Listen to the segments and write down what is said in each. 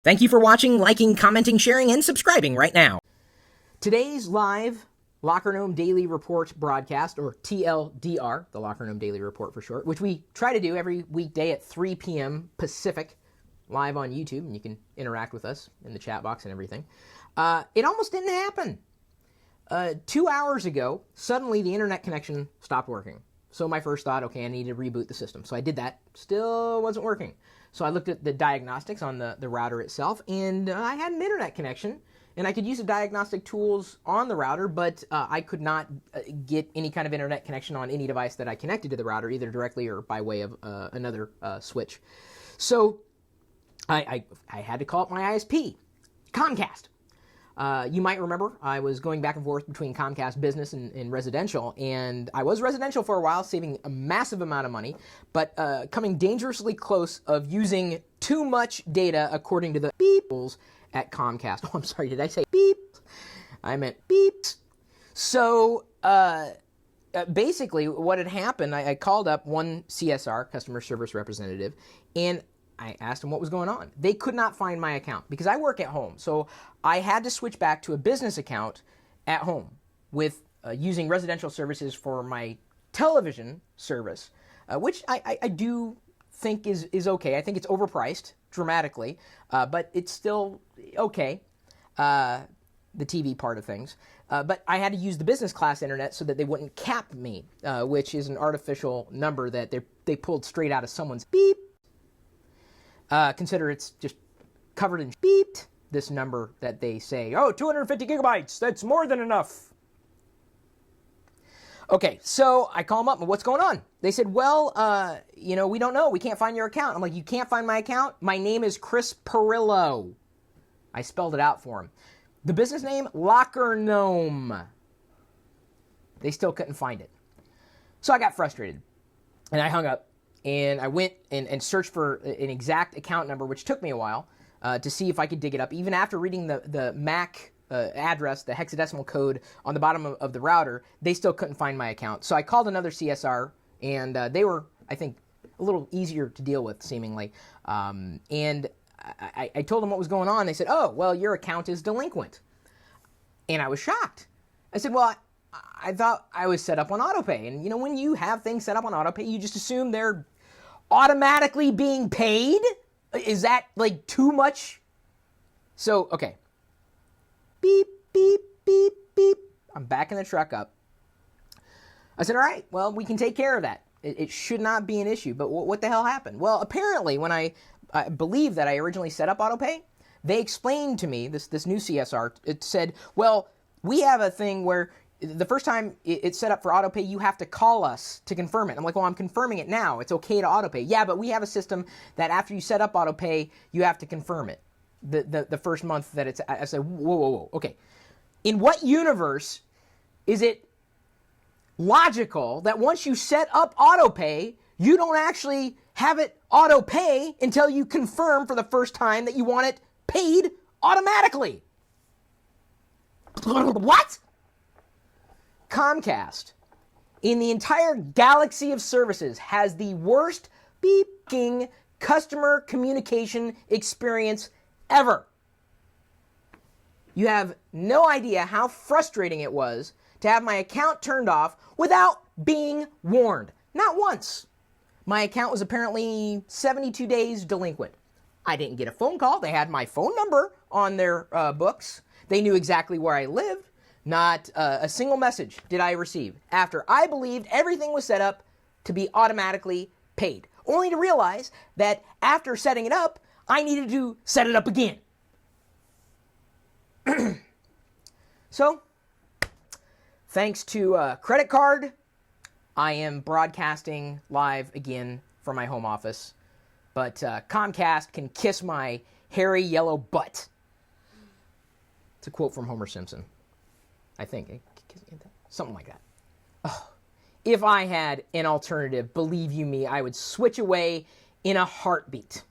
Thank you for watching, liking, commenting, sharing, and subscribing right now. Today's live Locker Room Daily Report broadcast, or TLDR, the Locker Room Daily Report for short, which we try to do every weekday at 3 p.m. Pacific, live on YouTube, and you can interact with us in the chat box and everything. It almost didn't happen. 2 hours ago, suddenly the internet connection stopped working. So my first thought, okay, I need to reboot the system. So I did that. Still wasn't working. So I looked at the diagnostics on the router itself, and I had an internet connection, and I could use the diagnostic tools on the router, but I could not get any kind of internet connection on any device that I connected to the router, either directly or by way of another switch. So I had to call up my ISP, Comcast. You might remember I was going back and forth between Comcast Business and Residential, and I was residential for a while, saving a massive amount of money, but coming dangerously close of using too much data according to the beeples at Comcast. Oh, I'm sorry, did I say beep? I meant beeps. So basically what had happened, I called up one CSR, customer service representative, and I asked them what was going on. They could not find my account because I work at home. So I had to switch back to a business account at home with using residential services for my television service, which I do think is okay. I think it's overpriced dramatically, but it's still okay, the TV part of things. But I had to use the business class internet so that they wouldn't cap me, which is an artificial number that they pulled straight out of someone's beep. Consider it's just covered in beeped, this number that they say, oh, 250 gigabytes, that's more than enough. Okay, so I call them up, and what's going on? They said, well, we don't know. We can't find your account. I'm like, you can't find my account? My name is Chris Perillo. I spelled it out for him. The business name, Locker Gnome. They still couldn't find it. So I got frustrated, and I hung up. And I went and searched for an exact account number, which took me a while to see if I could dig it up. Even after reading the MAC address, the hexadecimal code on the bottom of the router, they still couldn't find my account. So I called another CSR, and they were, I think, a little easier to deal with, seemingly. And I told them what was going on. They said, oh, well, your account is delinquent. And I was shocked. I said, well, I thought I was set up on autopay. And, when you have things set up on autopay, you just assume they're automatically being paid? Is that, too much? So, okay. Beep, beep, beep, beep. I'm backing the truck up. I said, all right, well, we can take care of that. It should not be an issue. But what the hell happened? Well, apparently, when I believe that I originally set up autopay, they explained to me, this new CSR, it said, well, we have a thing where the first time it's set up for autopay, you have to call us to confirm it. I'm like, well, I'm confirming it now. It's okay to autopay. Yeah, but we have a system that after you set up autopay, you have to confirm it. The first month that it's, I said, whoa. Okay. In what universe is it logical that once you set up autopay, you don't actually have it autopay until you confirm for the first time that you want it paid automatically? What? Comcast, in the entire galaxy of services, has the worst beeping customer communication experience ever. You have no idea how frustrating it was to have my account turned off without being warned. Not once. My account was apparently 72 days delinquent. I didn't get a phone call. They had my phone number on their books. They knew exactly where I lived. Not a single message did I receive after I believed everything was set up to be automatically paid, only to realize that after setting it up, I needed to set it up again. So, thanks to credit card, I am broadcasting live again from my home office, but Comcast can kiss my hairy yellow butt. It's a quote from Homer Simpson. I think. Something like that. Oh, if I had an alternative, believe you me, I would switch away in a heartbeat.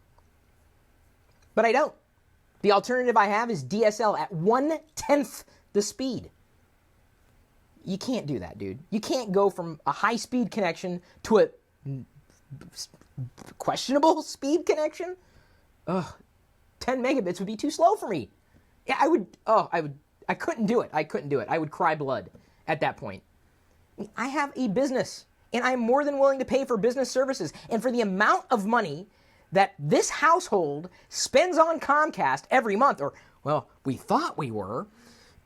But I don't. The alternative I have is DSL at 1/10 the speed. You can't do that, dude. You can't go from a high-speed connection to a questionable speed connection. Ugh, 10 megabits would be too slow for me. Yeah, I couldn't do it. I couldn't do it. I would cry blood at that point. I have a business, and I'm more than willing to pay for business services. And for the amount of money that this household spends on Comcast every month, or, well, we thought we were,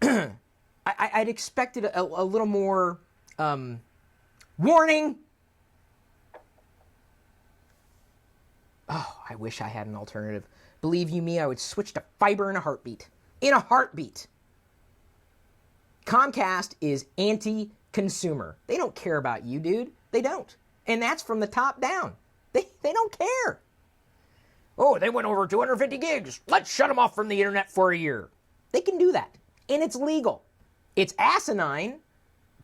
I'd expected a little more warning. Oh, I wish I had an alternative. Believe you me, I would switch to fiber in a heartbeat. In a heartbeat. Comcast is anti-consumer. They don't care about you, dude. They don't. And that's from the top down. They don't care. Oh, they went over 250 gigs. Let's shut them off from the internet for a year. They can do that. And it's legal. It's asinine,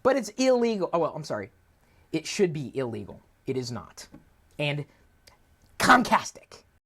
but it's illegal. Oh, well, I'm sorry. It should be illegal. It is not. And Comcastic.